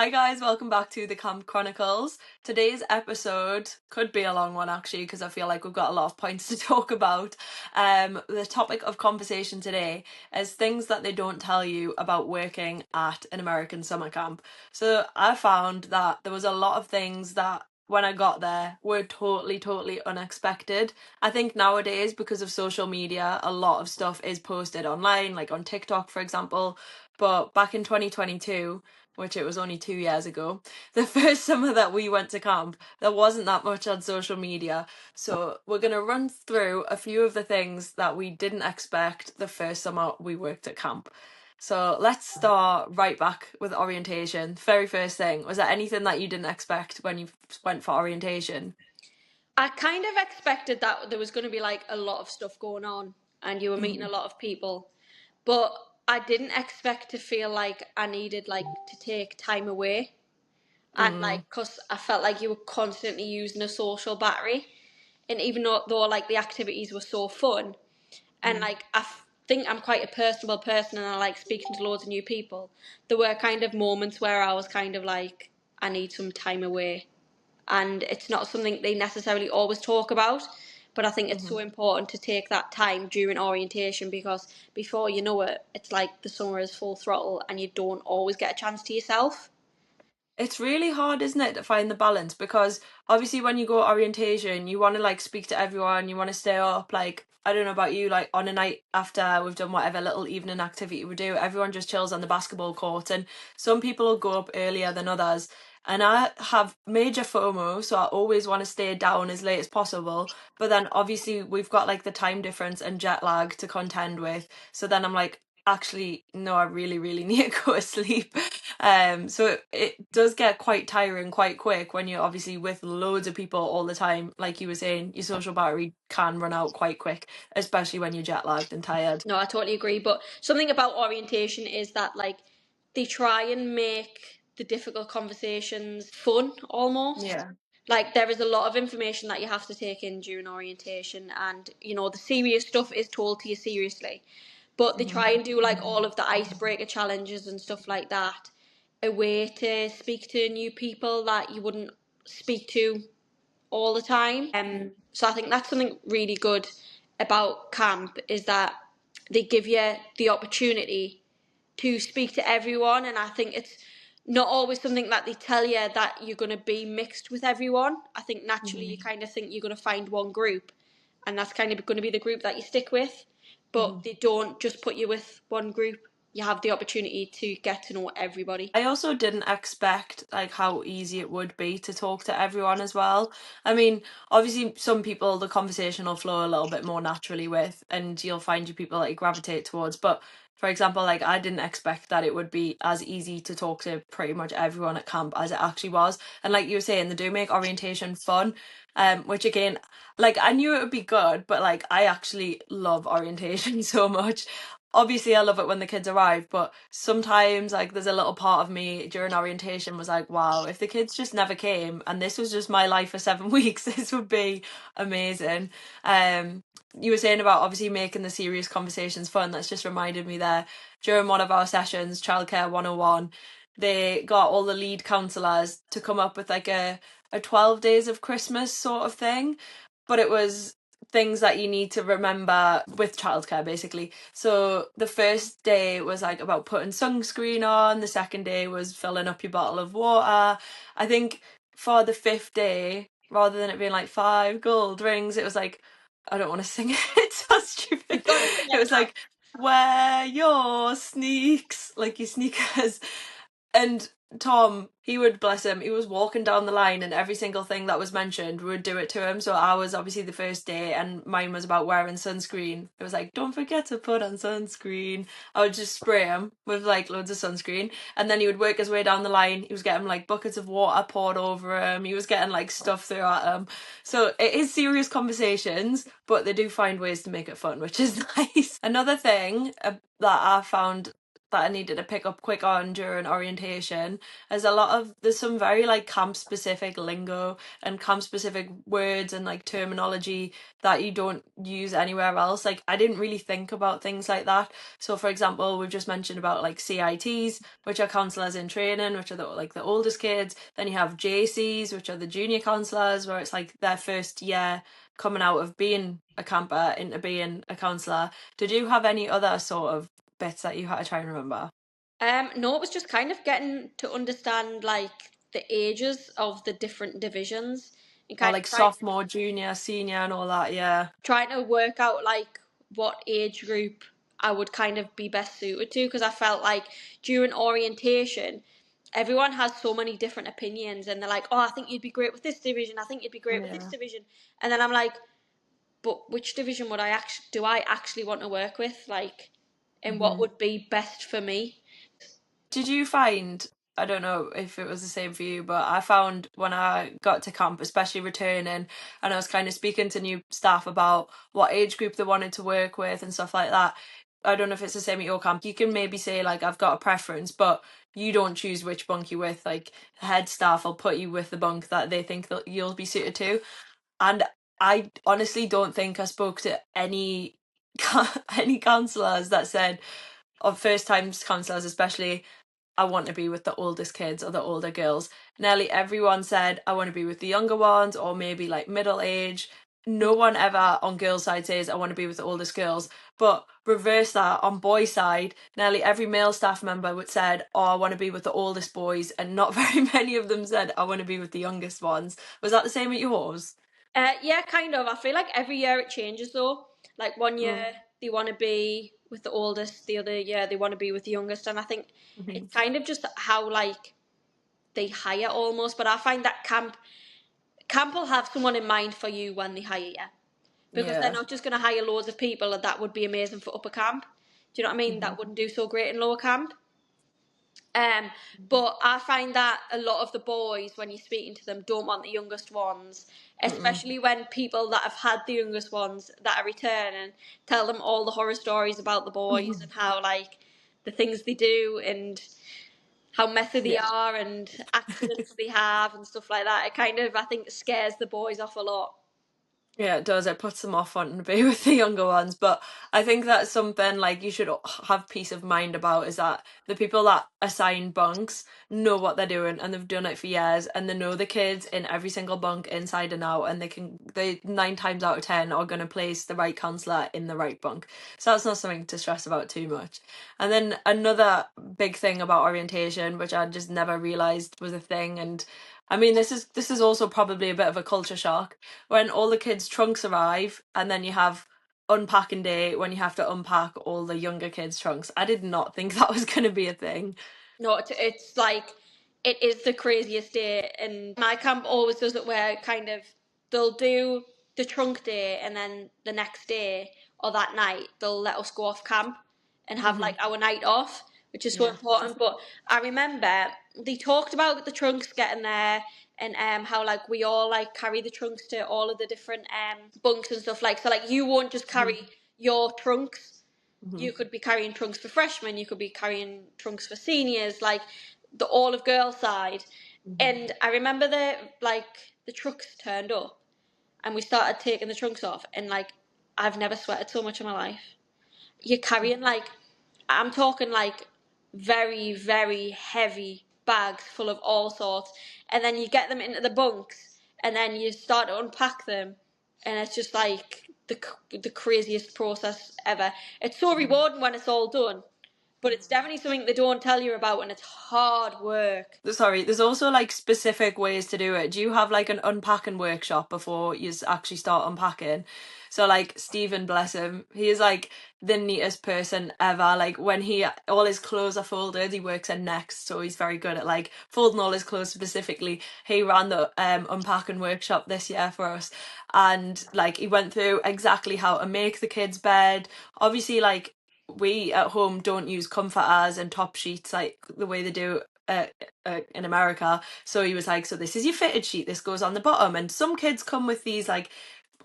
Hi guys, welcome back to the Camp Chronicles. Today's episode could be a long one actually because I feel like we've got a lot of points to talk about. The topic of conversation today is things that they don't tell you about working at an American summer camp. So I found that there was a lot of things that when I got there were totally unexpected. I think nowadays because of social media, a lot of stuff is posted online, like on TikTok, for example. But back in 2022, which it was only 2 years ago, the first summer that we went to camp, there wasn't that much on social media. So we're going to run through a few of the things that we didn't expect the first summer we worked at camp. So let's start right back with orientation. Very first thing, was there anything that you didn't expect when you went for orientation? I kind of expected that there was going to be like a lot of stuff going on and you were meeting a lot of people, but I didn't expect to feel like I needed like to take time away and Mm, like because I felt like you were constantly using a social battery, and even though like the activities were so fun and like think I'm quite a personable person and I like speaking to loads of new people, there were kind of moments where I was kind of like I need some time away, and it's not something they necessarily always talk about, but I think it's so important to take that time during orientation because before you know it, it's like the summer is full throttle and you don't always get a chance to yourself. It's really hard, isn't it, to find the balance? Because obviously when you go orientation, you want to like speak to everyone, you want to stay up. Like, I don't know about you, like on a night after we've done whatever little evening activity we do, everyone just chills on the basketball court, and some people will go up earlier than others. And I have major FOMO, so I always want to stay down as late as possible. But then obviously we've got like the time difference and jet lag to contend with. So then I'm like, actually, no, I really need to go to sleep. So it does get quite tiring quite quick when you're obviously with loads of people all the time. Like you were saying, your social battery can run out quite quick, especially when you're jet lagged and tired. No, I totally agree, but something about orientation is that like they try and make the difficult conversations fun almost. Yeah. Like there is a lot of information that you have to take in during orientation, and the serious stuff is told to you seriously, but they hmm try and do like all of the icebreaker challenges and stuff like that, a way to speak to new people that you wouldn't speak to all the time. So I think that's something really good about camp is that they give you the opportunity to speak to everyone, and I think it's not always something that they tell you that you're going to be mixed with everyone. I think naturally you kind of think you're going to find one group, and that's kind of going to be the group that you stick with, hmm but they don't just put you with one group. You have the opportunity to get to know everybody. I also didn't expect like how easy it would be to talk to everyone as well. I mean, obviously some people the conversation will flow a little bit more naturally with, and you'll find you people that you gravitate towards. But for example, like I didn't expect that it would be as easy to talk to pretty much everyone at camp as it actually was. And like you were saying, they do make orientation fun. Which again, like I knew it would be good, but like I actually love orientation so much. Obviously I love it when the kids arrive, but sometimes like there's a little part of me during orientation was like, wow, if the kids just never came and this was just my life for 7 weeks, this would be amazing. um you were saying about obviously making the serious conversations fun. That's just reminded me there, during one of our sessions, childcare 101, they got all the lead counselors to come up with like a 12 days of Christmas sort of thing, but it was things that you need to remember with childcare basically. So the first day was like about putting sunscreen on, the second day was filling up your bottle of water. I think for the fifth day, rather than it being like 5 gold rings, it was like, I don't want to sing it, it's so stupid. You've got to sing It it was now. like, wear your sneaks, like your sneakers. And Tom, he would, bless him, he was walking down the line and every single thing that was mentioned would do it to him. So I was obviously the first day and mine was about wearing sunscreen. It was like, don't forget to put on sunscreen. I would just spray him with like loads of sunscreen. And then he would work his way down the line. He was getting like buckets of water poured over him. He was getting like stuff through at him. So it is serious conversations, but they do find ways to make it fun, which is nice. Another thing that I found that I needed to pick up quick on during orientation. There's some very like camp specific lingo and camp specific words and like terminology that you don't use anywhere else. Like I didn't really think about things like that. So for example, we've just mentioned about like CITs, which are counselors in training, which are the oldest kids. Then you have JCs, which are the junior counselors, where it's like their first year coming out of being a camper into being a counsellor. Did you have any other sort of bits that you had to try and remember? No, it was just kind of getting to understand like the ages of the different divisions and Or kind like of try sophomore, junior, senior, and all that, yeah. trying to work out like what age group I would kind of be best suited to, because I felt like during orientation everyone has so many different opinions and they're like, oh, I think you'd be great with this division, I think you'd be great with this Yeah. division, and then I'm like, but which division would I actually want to work with, like, and what hmm would be best for me? Did you find, I don't know if it was the same for you, but I found when I got to camp, especially returning, and I was kind of speaking to new staff about what age group they wanted to work with and stuff like that. I don't know if it's the same at your camp. You can maybe say like I've got a preference, but you don't choose which bunk you're with. Like head staff will put you with the bunk that they think that you'll be suited to. And I honestly don't think I spoke to any any counsellors that said, of first time counsellors especially, I want to be with the oldest kids or the older girls. Nearly everyone said I want to be with the younger ones or maybe like middle age. No one ever on girls' side says I want to be with the oldest girls. But reverse that on boys' side, nearly every male staff member would said, "Oh, I want to be with the oldest boys," and not very many of them said I want to be with the youngest ones. Was that the same at yours? Yeah, kind of. I feel like every year it changes though. Like one year Mm. they want to be with the oldest, the other year they want to be with the youngest, and I think hmm it's kind of just how like they hire almost. But I find that camp will have someone in mind for you when they hire you, because they're Yeah. not just going to hire loads of people that would be amazing for upper camp. Do you know what I mean? hmm That wouldn't do so great in lower camp. Um, but I find that a lot of the boys, when you're speaking to them, don't want the youngest ones, Mm-mm. especially when people that have had the youngest ones that are returning tell them all the horror stories about the boys and how, like, the things they do and how messy they Yeah. are and accidents they have and stuff like that. It kind of, I think, scares the boys off a lot. Yeah, it does. It puts them off wanting to be with the younger ones. But I think that's something like you should have peace of mind about, is that the people that assign bunks know what they're doing and they've done it for years and they know the kids in every single bunk inside and out, and they 9 times out of 10 are going to place the right counsellor in the right bunk. So that's not something to stress about too much. And then another big thing about orientation, which I just never realised was a thing, and I mean this is also probably a bit of a culture shock, when all the kids' trunks arrive and then you have unpacking day when you have to unpack all the younger kids' trunks. I did not think that was going to be a thing. No, it's like it is the craziest day, and my camp always does it where kind of they'll do the trunk day, and then the next day or that night they'll let us go off camp and have hmm like our night off, which is so Yeah. important. But I remember they talked about the trunks getting there and how like we all like carry the trunks to all of the different bunks and stuff, like, so like you won't just hmm carry your trunks, hmm you could be carrying trunks for freshmen, you could be carrying trunks for seniors, like the all of girls side. hmm And I remember the trucks turned up and we started taking the trunks off, and like I've never sweated so much in my life. You're carrying like, I'm talking like very, very heavy bags full of all sorts, and then you get them into the bunks, and then you start to unpack them, and it's just like the craziest process ever. It's so rewarding when it's all done, but it's definitely something they don't tell you about, and it's hard work. Sorry, there's also like specific ways to do it. Do you have like an unpacking workshop before you actually start unpacking? So like Stephen, bless him, he is like the neatest person ever. Like when all his clothes are folded, he works in Next, so he's very good at like folding all his clothes specifically. He ran the unpacking workshop this year for us, and like he went through exactly how to make the kids' bed. Obviously, like we at home don't use comforters and top sheets like the way they do in America. So he was like, so this is your fitted sheet, this goes on the bottom. And some kids come with these like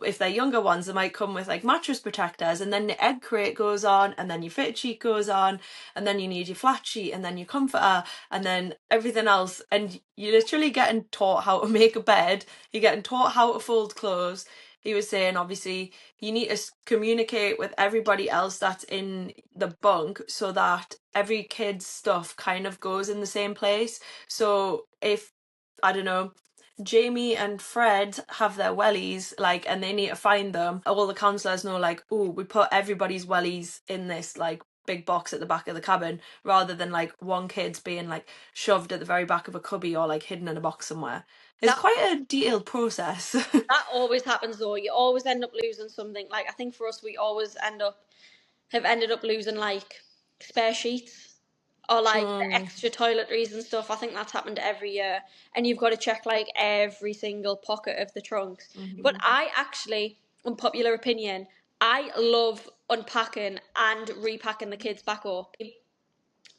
if they're younger ones, they might come with like mattress protectors, and then the egg crate goes on, and then your fitted sheet goes on, and then you need your flat sheet, and then your comforter, and then everything else. And you're literally getting taught how to make a bed, you're getting taught how to fold clothes. He was saying, obviously, you need to communicate with everybody else that's in the bunk so that every kid's stuff kind of goes in the same place. So if, I don't know, Jamie and Fred have their wellies, like, and they need to find them, all the counsellors know, like, oh, we put everybody's wellies in this, like, big box at the back of the cabin, rather than, like, one kid's being, like, shoved at the very back of a cubby or, like, hidden in a box somewhere. It's That quite a detailed process. that always happens though. You always end up losing something. Like I think for us, we always have ended up losing like spare sheets or like the Mm. extra toiletries and stuff. I think that's happened every year, and you've got to check like every single pocket of the trunks. But Mhm. I actually, unpopular opinion, I love unpacking and repacking the kids back up.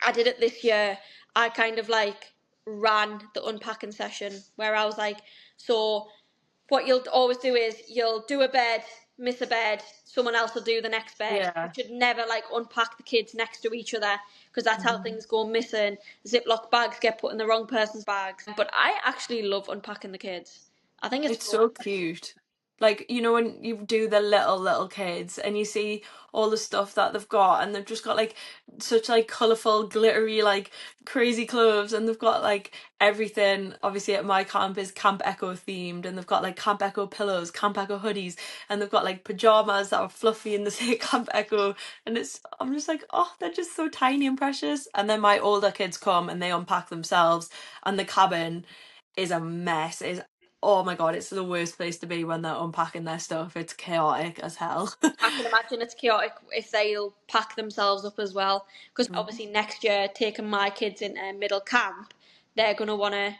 I did it this year. I kind of like ran the unpacking session where I was like, so what you'll always do is you'll do a bed, miss a bed, someone else will do the next bed. You Yeah. should never like unpack the kids next to each other because that's how Mhm. things go missing. Ziploc bags get put in the wrong person's bags. But I actually love unpacking the kids. I think it's It's fun. so cute. Like, you know, when you do the little kids and you see all the stuff that they've got, and they've just got like such like colourful, glittery, like crazy clothes, and they've got like everything. Obviously, at my camp is Camp Echo themed, and they've got like Camp Echo pillows, Camp Echo hoodies, and they've got like pajamas that are fluffy and they say Camp Echo. And I'm just like, oh, they're just so tiny and precious. And then my older kids come and they unpack themselves, and the cabin is a mess. It's Oh my god, it's the worst place to be when they're unpacking their stuff. It's chaotic as hell. I can imagine it's chaotic if they'll pack themselves up as well. Because Mhm. obviously next year, taking my kids into middle camp, they're going to want to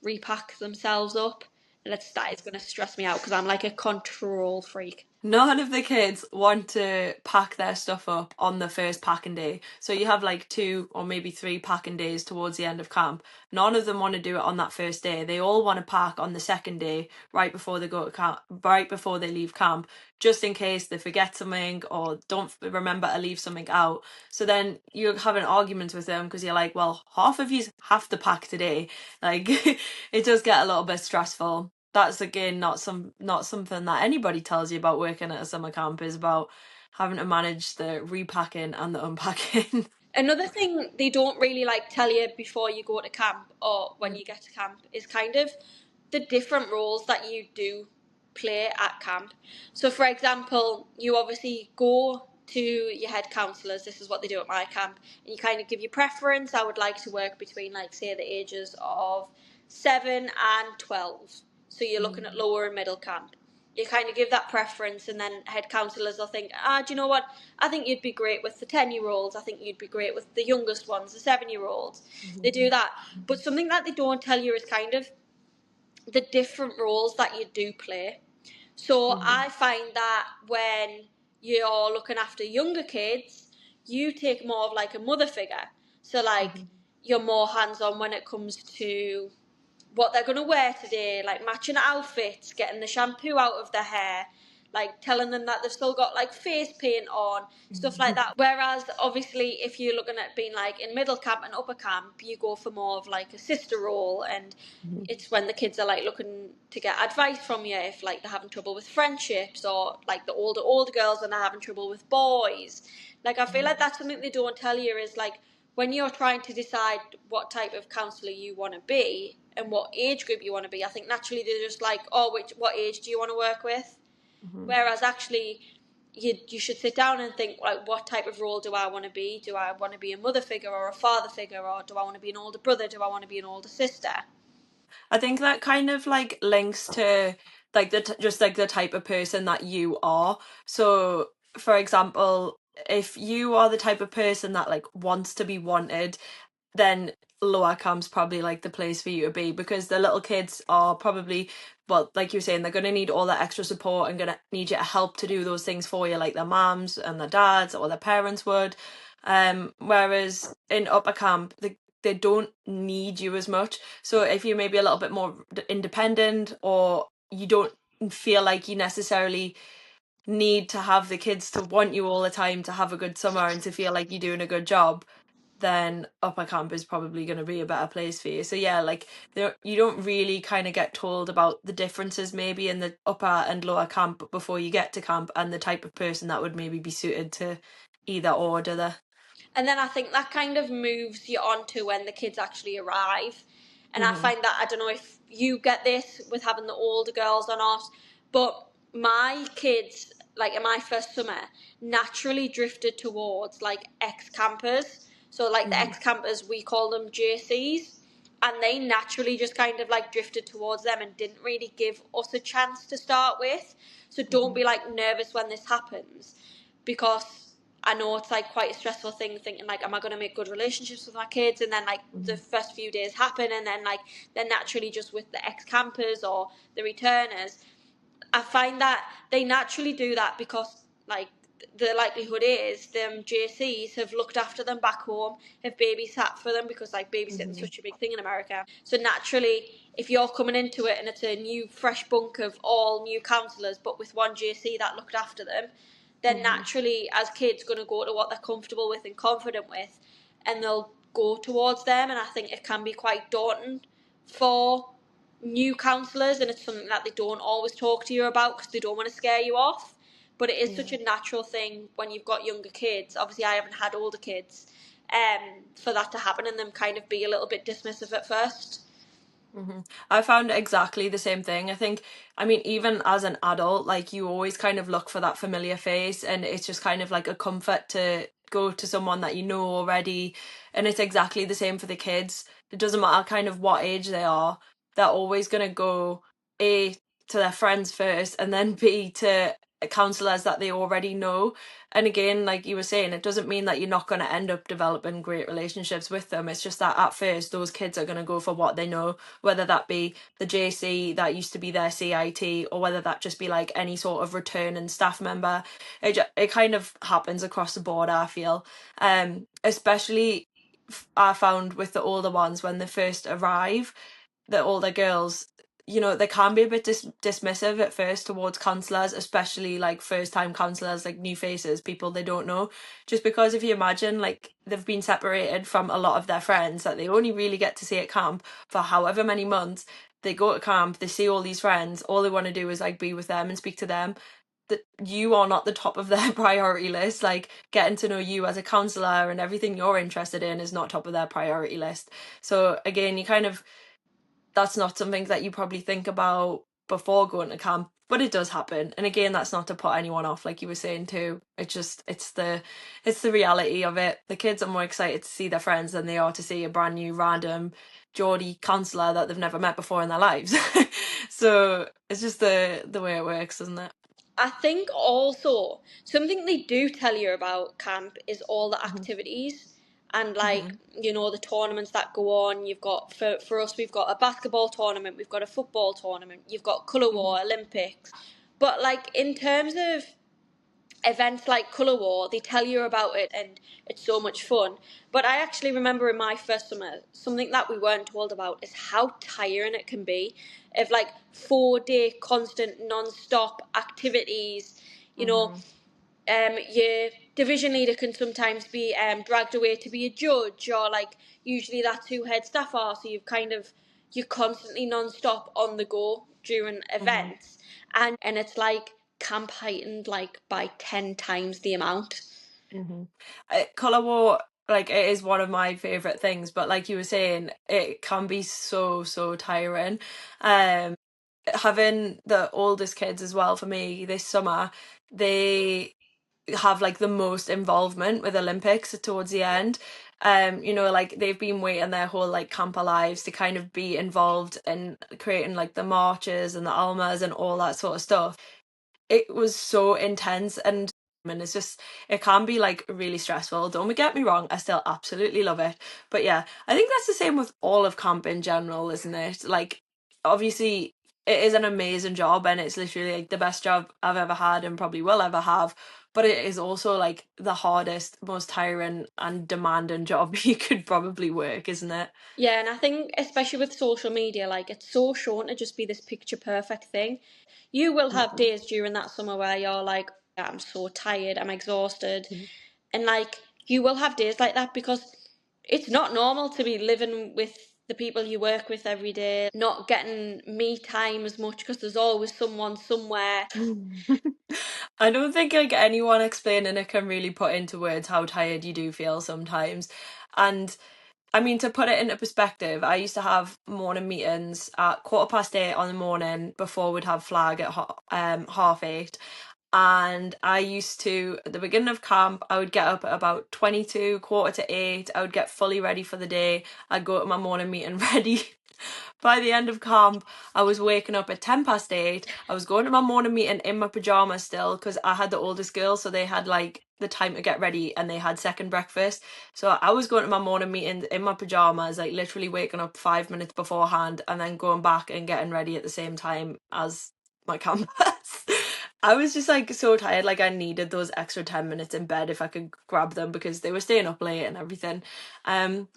repack themselves up. And that is going to stress me out because I'm like a control freak. None of the kids want to pack their stuff up on the first packing day. So you have like 2 or maybe 3 packing days towards the end of camp. None of them want to do it on that first day. They all want to pack on the second day, right before they go to camp, right before they leave camp, just in case they forget something or don't remember to leave something out. So then you're having arguments with them because you're like, well, half of you have to pack today. Like, it does get a little bit stressful. That's again not something that anybody tells you about working at a summer camp, is about having to manage the repacking and the unpacking. Another thing they don't really like tell you before you go to camp or when you get to camp is kind of the different roles that you do play at camp. So, for example, you obviously go to your head counsellors. This is what they do at my camp, and you kind of give your preference. I would like to work between, like, say, the ages of 7 and 12. So you're looking at lower and middle camp. You kind of give that preference, and then head counsellors will think, do you know what? I think you'd be great with the 10-year-olds. I think you'd be great with the youngest ones, the 7-year-olds. They do that. But something that they don't tell you is kind of the different roles that you do play. So Mhm. I find that when you're looking after younger kids, you take more of like a mother figure. So like Mhm. you're more hands on when it comes to what they're going to wear today, like matching outfits, getting the shampoo out of their hair, like telling them that they've still got like face paint on, stuff like that. Whereas obviously if you're looking at being like in middle camp and upper camp, you go for more of like a sister role, and Mhm. it's when the kids are like looking to get advice from you if like they're having trouble with friendships, or like the older girls and they're having trouble with boys. Like I feel like that's something they don't tell you is like when you're trying to decide what type of counsellor you want to be and what age group you want to be, I think naturally they're just like, oh, what age do you want to work with? Mhm. Whereas actually, you should sit down and think like, what type of role do I want to be? Do I want to be a mother figure or a father figure, or do I want to be an older brother? Do I want to be an older sister? I think that kind of like links to like just like the type of person that you are. So, for example, if you are the type of person that like wants to be wanted, then lower camp's probably like the place for you to be, because the little kids are probably, well, like you were saying, they're going to need all that extra support and going to need you to help to do those things for you, like their mums and their dads or their parents would. Whereas in upper camp, they don't need you as much. So if you're maybe a little bit more independent, or you don't feel like you necessarily need to have the kids to want you all the time to have a good summer and to feel like you're doing a good job, then upper camp is probably going to be a better place for you. So yeah, like you don't really kind of get told about the differences maybe in the upper and lower camp before you get to camp, and the type of person that would maybe be suited to either or, do they? And then I think that kind of moves you on to when the kids actually arrive. And I Mhm. find that, I don't know if you get this with having the older girls or not, but my kids, like in my first summer, naturally drifted towards like ex campers. So, like the Mhm. ex campers, we call them JCs. And they naturally just kind of like drifted towards them and didn't really give us a chance to start with. So, don't Mhm. be like nervous when this happens, because I know it's like quite a stressful thing thinking like, am I going to make good relationships with my kids? And then like the Mhm. first few days happen, and then like they're naturally just with the ex campers or the returners. I find that they naturally do that because like the likelihood is them JCs have looked after them back home, have babysat for them, because like babysitting is Mhm. such a big thing in America. So naturally, if you're coming into it and it's a new fresh bunk of all new counsellors but with one JC that looked after them, then Mhm. naturally as kids going to go to what they're comfortable with and confident with, and they'll go towards them. And I think it can be quite daunting for new counsellors, and it's something that they don't always talk to you about because they don't want to scare you off. But it is such Yeah. a natural thing when you've got younger kids. Obviously, I haven't had older kids, for that to happen and them kind of be a little bit dismissive at first. I found exactly the same thing. I think, I mean, even as an adult, like you always kind of look for that familiar face, and it's just kind of like a comfort to go to someone that you know already. And it's exactly the same for the kids. It doesn't matter kind of what age they are, they're always going to go A, to their friends first, and then B, to counselors that they already know. And again, like you were saying, it doesn't mean that you're not going to end up developing great relationships with them. It's just that at first, those kids are going to go for what they know, whether that be the JC that used to be their CIT, or whether that just be like any sort of returning staff member. It kind of happens across the board, I feel. Especially I found with the older ones when they first arrive, the older girls, you know, they can be a bit dismissive at first towards counsellors, especially like first time counsellors, like new faces, people they don't know. Just because if you imagine, like, they've been separated from a lot of their friends that they only really get to see at camp for however many months. They go to camp, they see all these friends, all they want to do is like be with them and speak to them. That you are not the top of their priority list. Like, getting to know you as a counsellor and everything you're interested in is not top of their priority list. So again, you kind of, that's not something that you probably think about before going to camp, but it does happen. And again, that's not to put anyone off, like you were saying too. It just, it's the reality of it. The kids are more excited to see their friends than they are to see a brand new random Geordie counsellor that they've never met before in their lives. So it's just the way it works, isn't it? I think also something they do tell you about camp is all the Hmm. activities and like, Hmm. you know, the tournaments that go on. You've got, for us, we've got a basketball tournament, we've got a football tournament, you've got colour Hmm. war, Olympics. But like in terms of events like Colour War, they tell you about it and it's so much fun. But I actually remember in my first summer, something that we weren't told about is how tiring it can be. Of like 4 day constant non-stop activities, you know, Hmm. your division leader can sometimes be dragged away to be a judge, or like usually that's who head staff are. So you're constantly non-stop on the go during Hmm. events, and it's like camp heightened like by 10 times the amount. Hmm. Colour War, like, it is one of my favourite things, but like you were saying, it can be so tiring. Um, Having the oldest kids as well for me this summer, they have like the most involvement with Olympics towards the end. You know, like they've been waiting their whole like camper lives to kind of be involved in creating like the marches and the almas and all that sort of stuff. It was so intense, and it's just, it can be like really stressful. Don't get me wrong, I still absolutely love it. But yeah, I think that's the same with all of camp in general, isn't it? Like, obviously it is an amazing job, and it's literally like the best job I've ever had and probably will ever have. But it is also like the hardest, most tiring and demanding job you could probably work, isn't it? Yeah, and I think especially with social media, like it's so shown to just be this picture perfect thing. You will have Mhm. days during that summer where you're like, I'm so tired, I'm exhausted. Mhm. And like you will have days like that because it's not normal to be living with the people you work with every day, not getting me time as much because there's always someone somewhere. I don't think like anyone explaining it can really put into words how tired you do feel sometimes. And I mean, to put it into perspective, I used to have morning meetings at 8:15 on the morning before we'd have flag at 8:30. And I used to, at the beginning of camp, I would get up at about 22, quarter to 8. I would get fully ready for the day. I'd go to my morning meeting ready. By the end of camp, I was waking up at 8:10. I was going to my morning meeting in my pajamas still because I had the oldest girls, so they had like the time to get ready and they had second breakfast. So I was going to my morning meeting in my pajamas, like literally waking up 5 minutes beforehand and then going back and getting ready at the same time as my campus. I was just like so tired, like I needed those extra 10 minutes in bed if I could grab them because they were staying up late and everything. Um,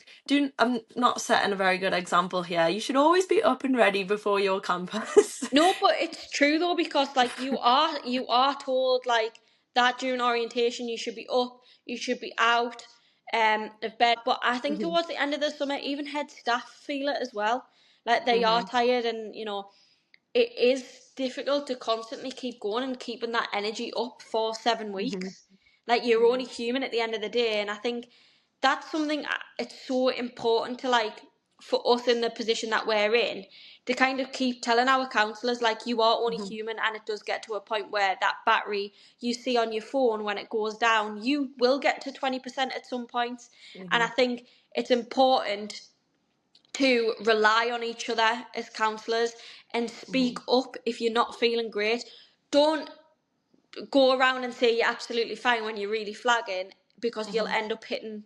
I'm not setting a very good example here. You should always be up and ready before your campus. No, but it's true though because like you are told like that during orientation you should be up, you should be out of bed. But I think Mhm, towards the end of the summer, even head staff feel it as well. Like they are mhm, tired, and it is difficult to constantly keep going and keeping that energy up for seven mhm, weeks. Like you're only human at the end of the day, and I think that's something it's so important to like for us in the position that we're in to kind of keep telling our counsellors like you are only mhm, human and it does get to a point where that battery you see on your phone when it goes down you will get to 20% at some point, and I mhm, think it's important to rely on each other as counsellors and speak mhm, up if you're not feeling great. Don't go around and say you're absolutely fine when you're really flagging because you'll mhm, end up hitting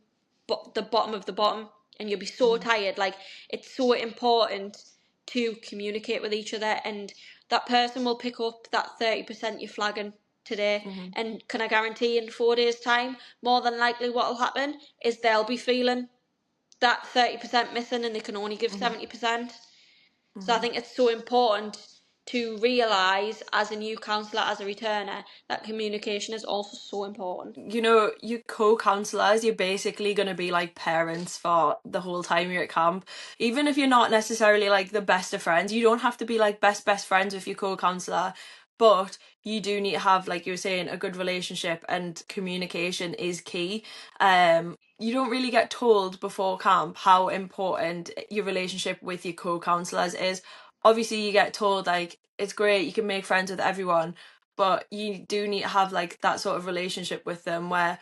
the bottom of the bottom and you'll be so mhm, tired. Like it's so important to communicate with each other, and that person will pick up that 30% you're flagging today. mhm, And can I guarantee in 4 days' time, more than likely what will happen is they'll be feeling that 30% missing and they can only give mhm, 70%. So I mhm. think it's so important to realise as a new counsellor, as a returner, that communication is also so important. Your co-counselors, you're basically going to be like parents for the whole time you're at camp. Even if you're not necessarily like the best of friends, you don't have to be like best friends with your co-counselor, but you do need to have, like you were saying, a good relationship, and communication is key. You don't really get told before camp how important your relationship with your co-counselors is. Obviously, you get told like it's great, you can make friends with everyone, but you do need to have like that sort of relationship with them where,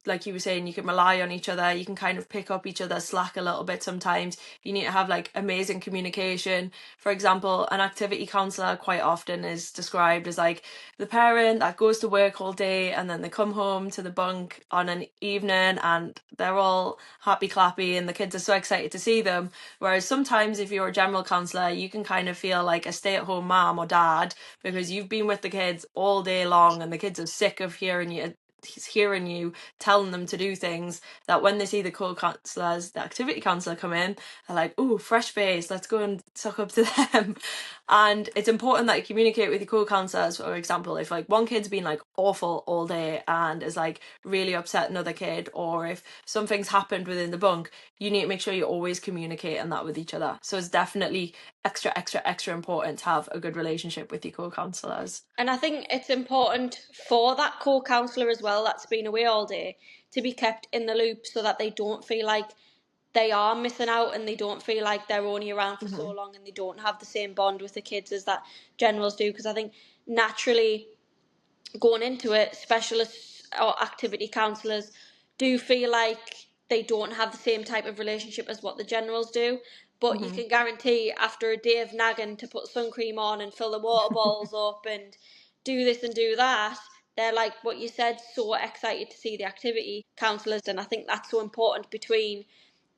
like you were saying, you can rely on each other, you can kind of pick up each other's slack a little bit sometimes. You need to have like amazing communication. For example, an activity counselor quite often is described as like the parent that goes to work all day and then they come home to the bunk on an evening and they're all happy clappy and the kids are so excited to see them. Whereas sometimes if you're a general counselor, you can kind of feel like a stay-at-home mom or dad because you've been with the kids all day long and the kids are sick of hearing you telling them to do things, that when they see the co-counselors, the activity counselor come in, they're like, oh, fresh face, let's go and suck up to them. And it's important that you communicate with your co-counselors. For example, if like one kid's been like awful all day and is like really upset another kid, or if something's happened within the bunk, you need to make sure you're always communicating that with each other. So it's definitely extra important to have a good relationship with your co-counselors. And I think it's important for that co-counsellor as well that's been away all day to be kept in the loop so that they don't feel like they are missing out and they don't feel like they're only around for so Hmm. long and they don't have the same bond with the kids as that generals do. Because I think naturally going into it, specialists or activity counsellors do feel like they don't have the same type of relationship as what the generals do. But you Hmm. can guarantee after a day of nagging to put sun cream on and fill the water bottles up and do this and do that, they're like what you said, so excited to see the activity counsellors. And I think that's so important between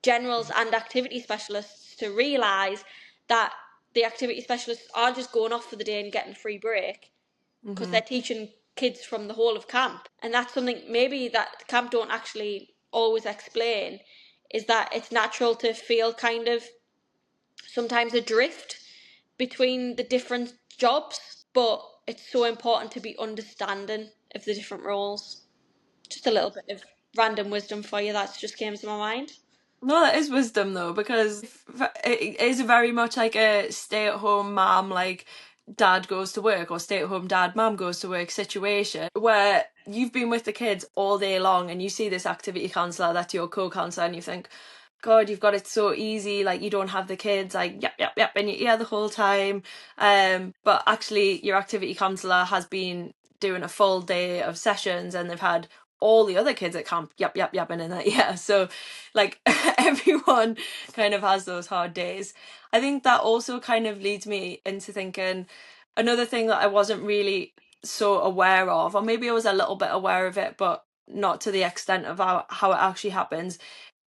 generals and activity specialists to realise that the activity specialists are just going off for the day and getting a free break because they're teaching kids from the whole of camp. And that's something maybe that camp don't actually always explain, is that it's natural to feel kind of sometimes adrift between the different jobs, but it's so important to be understanding of the different roles. Just a little bit of random wisdom for you that just came to my mind. No, that is wisdom though, because it is very much like a stay-at-home mom, like dad goes to work, or stay-at-home dad, mom goes to work situation, where you've been with the kids all day long and you see this activity counselor that's your co-counselor and you think, God, you've got it so easy, like you don't have the kids, like yep, yep, yep, in your ear the whole time. But actually your activity counsellor has been doing a full day of sessions and they've had all the other kids at camp yep, yep, yep, and in that, yeah. So like everyone kind of has those hard days. I think that also kind of leads me into thinking another thing that I wasn't really so aware of, or maybe I was a little bit aware of it, but not to the extent of how it actually happens,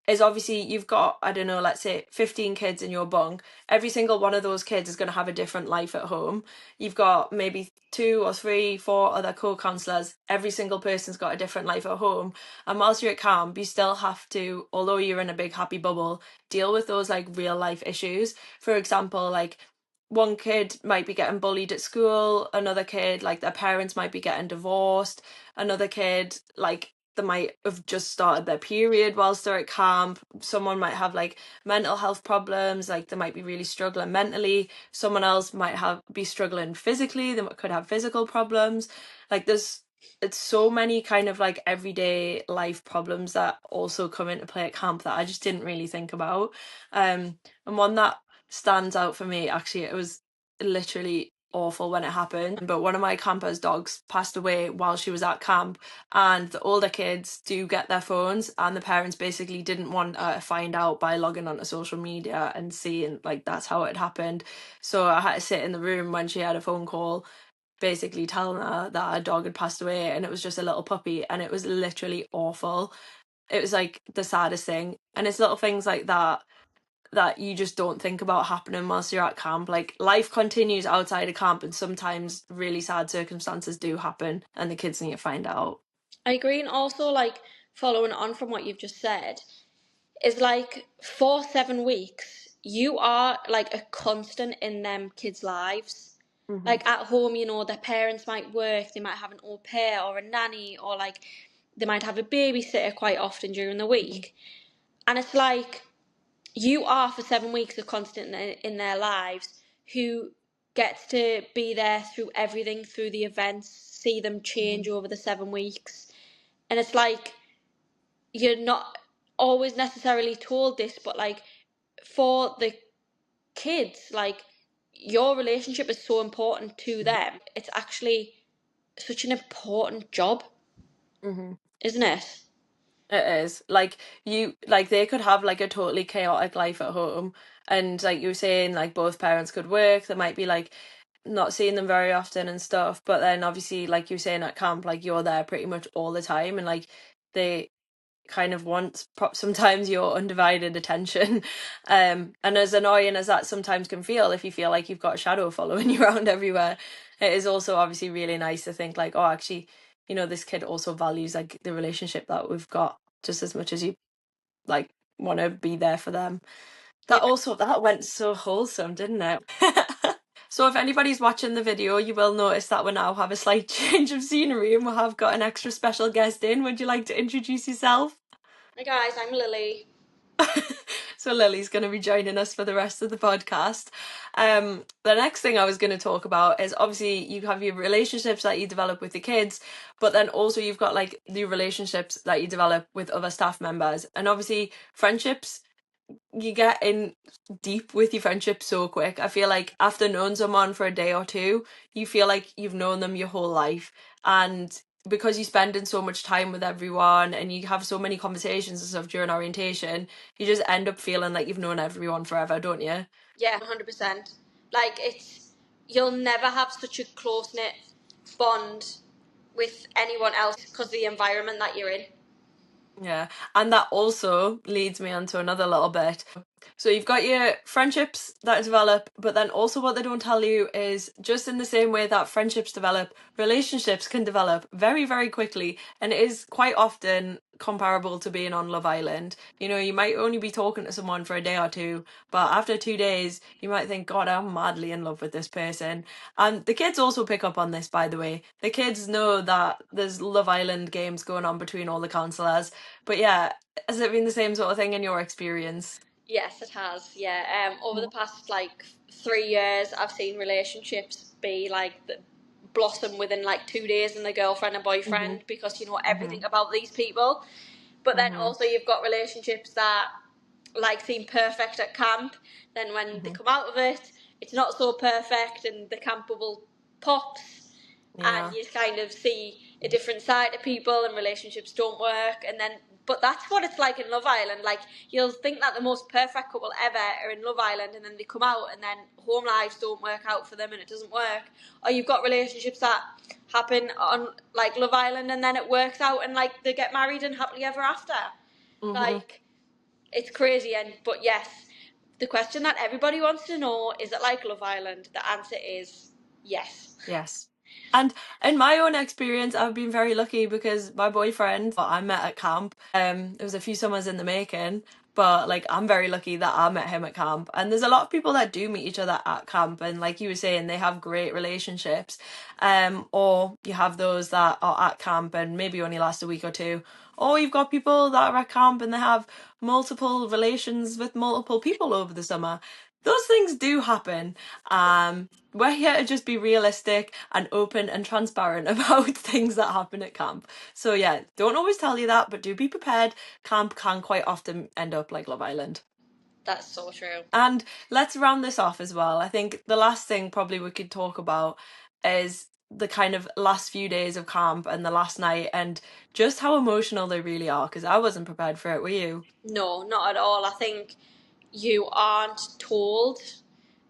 is obviously you've got, I don't know, let's say 15 kids in your bunk. Every single one of those kids is going to have a different life at home. You've got maybe 2 or 3, 4 other co-counselors. Every single person's got a different life at home. And whilst you're at camp, you still have to, although you're in a big happy bubble, deal with those like real life issues. For example, like one kid might be getting bullied at school, another kid, like their parents might be getting divorced, another kid, like they might have just started their period whilst they're at camp. Someone might have like mental health problems, like they might be really struggling mentally. Someone else might be struggling physically. They could have physical problems. Like it's so many kind of like everyday life problems that also come into play at camp that I just didn't really think about. And one that stands out for me, actually, it was literally awful when it happened, but one of my campers' dogs passed away while she was at camp, and the older kids do get their phones, and the parents basically didn't want her to find out by logging onto social media and seeing like that's how it happened. So I had to sit in the room when she had a phone call basically telling her that her dog had passed away, and it was just a little puppy, and it was literally awful. It was like the saddest thing, and it's little things like that that you just don't think about happening whilst you're at camp. Like life continues outside of camp, and sometimes really sad circumstances do happen and the kids need to find out. I agree, and also like following on from what you've just said, is like for 7 weeks, you are like a constant in them kids' lives. Hmm. Like at home, you know, their parents might work, they might have an au pair or a nanny, or like they might have a babysitter quite often during the week. And it's like you are for 7 weeks a constant in their lives who gets to be there through everything, through the events, see them change over the 7 weeks. And it's like you're not always necessarily told this, but like for the kids, like your relationship is so important to them. It's actually such an important job, Hmm. isn't it? It is like they could have like a totally chaotic life at home, and like you were saying, like both parents could work. They might be like not seeing them very often and stuff, but then obviously, like you were saying at camp, like you're there pretty much all the time, and like they kind of want sometimes your undivided attention. And as annoying as that sometimes can feel, if you feel like you've got a shadow following you around everywhere, it is also obviously really nice to think like, oh, actually, this kid also values like the relationship that we've got just as much as you like want to be there for them. Yeah. That went so wholesome, didn't it? So if anybody's watching the video, you will notice that we now have a slight change of scenery and we have got an extra special guest in. Would you like to introduce yourself? Hey guys, I'm Lily. So Lily's going to be joining us for the rest of the podcast. The next thing I was going to talk about is obviously you have your relationships that you develop with the kids, but then also you've got like the relationships that you develop with other staff members, and obviously friendships, you get in deep with your friendship so quick. I feel like after knowing someone for a day or two, you feel like you've known them your whole life. And because you're spending so much time with everyone and you have so many conversations and stuff during orientation, you just end up feeling like you've known everyone forever, don't you? Yeah, 100%. Like you'll never have such a close knit bond with anyone else because of the environment that you're in. Yeah, and that also leads me on to another little bit. So you've got your friendships that develop, but then also what they don't tell you is just in the same way that friendships develop, relationships can develop very, very quickly, and it is quite often comparable to being on Love Island. You know, you might only be talking to someone for a day or two, but after 2 days, you might think, God, I'm madly in love with this person. And the kids also pick up on this, by the way. The kids know that there's Love Island games going on between all the counselors. But yeah, has it been the same sort of thing in your experience? Yes, it has. Yeah. Over the past like 3 years, I've seen relationships be like blossom within like 2 days, and the girlfriend and Mm-hmm. boyfriend, because you know Mm-hmm. everything about these people. But then Mm-hmm. also you've got relationships that like seem perfect at camp. Then when they Mm-hmm. come out of it, it's not so perfect, and the camp bubble pops, and Yeah. you kind of see a different side of people, and relationships don't work. And then, but that's what it's like in Love Island. Like you'll think that the most perfect couple ever are in Love Island, and then they come out, and then home lives don't work out for them, and it doesn't work. Or you've got relationships that happen on like Love Island, and then it works out, and like they get married and happily ever after. Mm-hmm. Like it's crazy. And but yes, the question that everybody wants to know is it like Love Island? The answer is yes. Yes. And in my own experience, I've been very lucky because my boyfriend I met at camp, it was a few summers in the making, but like I'm very lucky that I met him at camp. And there's a lot of people that do meet each other at camp, and like you were saying, they have great relationships. Or you have those that are at camp and maybe only last a week or two. Or you've got people that are at camp and they have multiple relations with multiple people over the summer. Those things do happen. We're here to just be realistic and open and transparent about things that happen at camp. So yeah, don't always tell you that, but do be prepared. Camp can quite often end up like Love Island. That's so true. And let's round this off as well. I think the last thing probably we could talk about is the kind of last few days of camp and the last night and just how emotional they really are, because I wasn't prepared for it, were you? No, not at all. I think you aren't told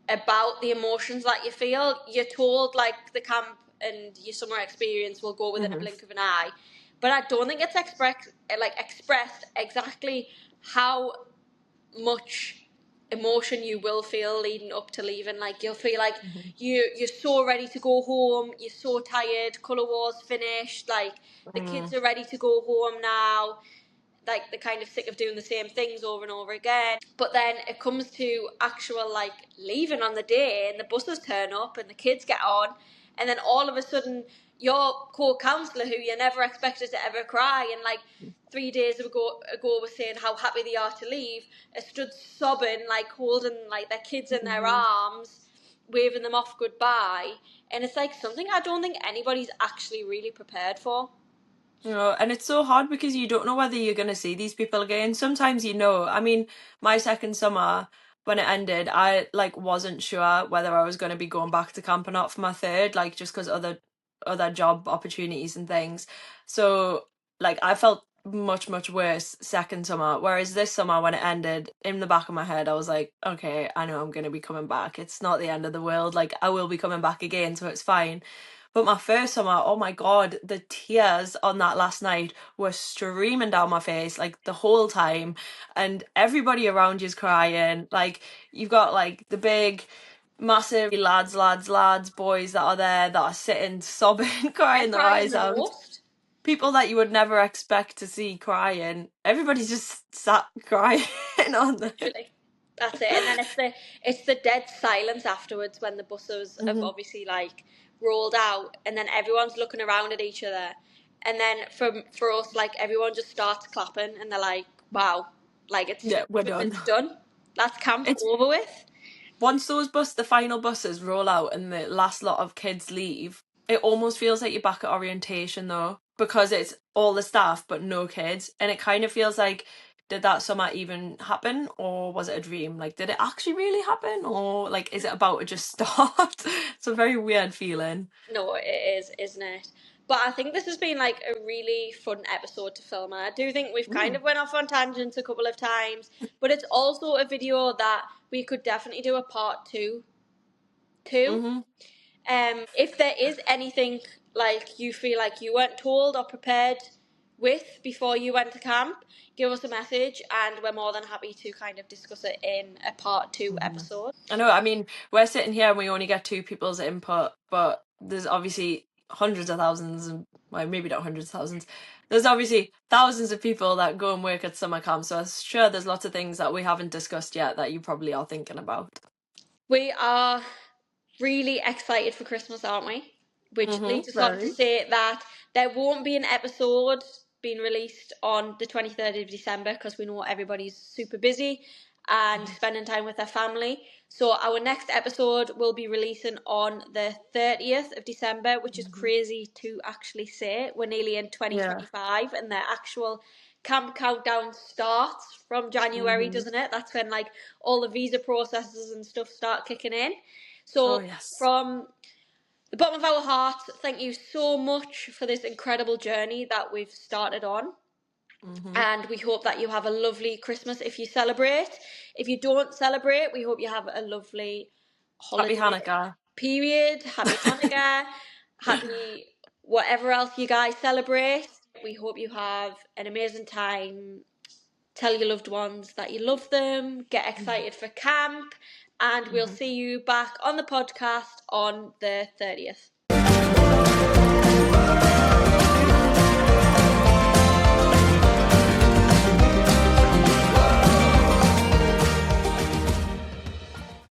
about the emotions that you feel. You're told like the camp and your summer experience will go within a Hmm. blink of an eye, but I don't think it's expressed exactly how much emotion you will feel leading up to leaving. Like you'll feel like Hmm. you're so ready to go home, you're so tired, colour war's finished, like the kids Mm. are ready to go home now, like they're kind of sick of doing the same things over and over again. But then it comes to actual like leaving on the day, and the buses turn up and the kids get on, and then all of a sudden your co-counselor, who you never expected to ever cry, and like 3 days ago was saying how happy they are to leave, are stood sobbing, like holding like their kids in their Hmm. arms, waving them off goodbye. And it's like something I don't think anybody's actually really prepared for. You know, and it's so hard because you don't know whether you're going to see these people again. Sometimes you know. I mean, my second summer when it ended, I like wasn't sure whether I was going to be going back to camp or not for my third, like just because other job opportunities and things. So like I felt much worse second summer. Whereas this summer when it ended, in the back of my head, I was like, okay, I know I'm going to be coming back. It's not the end of the world. Like I will be coming back again, so it's fine. But my first summer, oh my God, the tears on that last night were streaming down my face like the whole time. And everybody around you's crying. Like, you've got like the big, massive lads, boys that are there that are sitting, sobbing, They're crying their crying eyes the out. most. People that you would never expect to see crying. Everybody's just sat crying on there. Literally. That's it. And then it's the dead silence afterwards when the buses have Hmm. obviously like rolled out, and then everyone's looking around at each other. And then for us, like everyone just starts clapping, and they're like, "Wow, like it's Yeah, we're finished, done. it's done. That's camp It's over with." once the final buses roll out and the last lot of kids leave, it almost feels like you're back at orientation though, because it's all the staff but no kids. And it kind of feels like, did that summer even happen or was it a dream? Like, did it actually really happen or like, is it about to just start? It's a very weird feeling. No, it is, isn't it? But I think this has been like a really fun episode to film. And I do think we've kind Mm. of went off on tangents a couple of times, but it's also a video that we could definitely do a part two to. Hmm. If there is anything like you feel like you weren't told or prepared with before you went to camp, give us a message, and we're more than happy to kind of discuss it in a part 2 episode. I know, I mean, we're sitting here and we only get two people's input, but there's obviously hundreds of thousands, and well, maybe not hundreds of thousands. There's obviously thousands of people that go and work at summer camp, so I'm sure there's lots of things that we haven't discussed yet that you probably are thinking about. We are really excited for Christmas, aren't we? Which leads us on to Very. say that there won't be an episode being released on the 23rd of December because we know everybody's super busy and spending time with their family. So our next episode will be releasing on the 30th of December, which is crazy to actually say. We're nearly in 2025 and the actual camp countdown starts from January, doesn't it? That's when like all the visa processes and stuff start kicking in. Oh, So yes. from the bottom of our hearts, thank you so much for this incredible journey that we've started on. And we hope that you have a lovely Christmas if you celebrate. If you don't celebrate, we hope you have a lovely Happy holiday Hanukkah. period. Happy Hanukkah. Happy whatever else you guys celebrate. We hope you have an amazing time. Tell your loved ones that you love them. Get excited for camp. And we'll see you back on the podcast on the 30th.